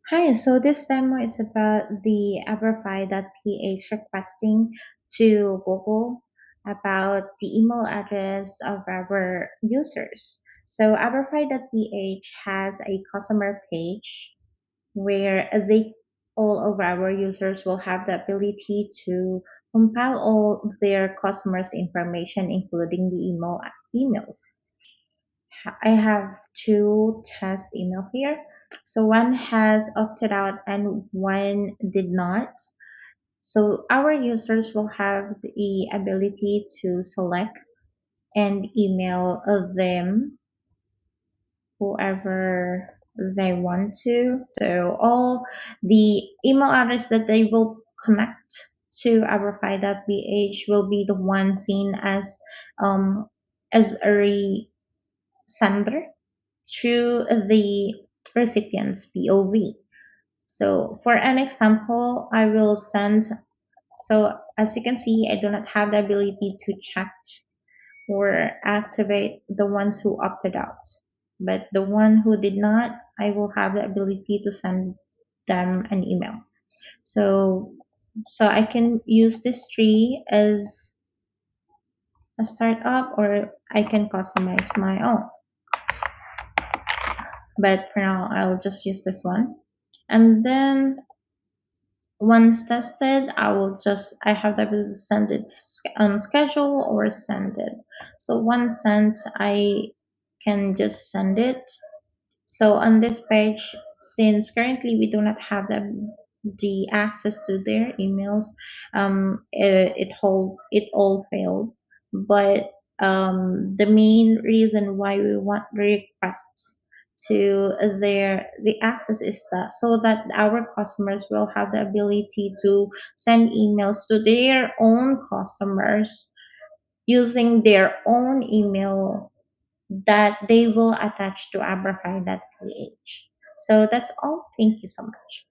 Hi, so this demo is about the Abrafi.ph requesting to Google about the email address of our users. So Abrafi.ph has a customer page where all of our users will have the ability to compile all their customers' information, including the emails. I have two test email here. So one has opted out and one did not. So our users will have the ability to select and email them whoever they want to. So all the email address that they will connect to our file.ph will be the one seen um, as a sender to the recipient's POV. So for an example, I will send, so as you can see, I do not have the ability to check or activate the ones who opted out. But the one who did not, I will have the ability to send them an email. So so I can use this tree as a startup or I can customize my own. But for now, I'll just use this one. And then once tested, I have the ability to send it on schedule or send it. So once sent, I can just send it. So on this page, since currently we do not have the access to their emails, it all failed. But the main reason why we want requests to the access is that so that our customers will have the ability to send emails to their own customers using their own email that they will attach to abrafy.ph. So that's all. Thank you so much.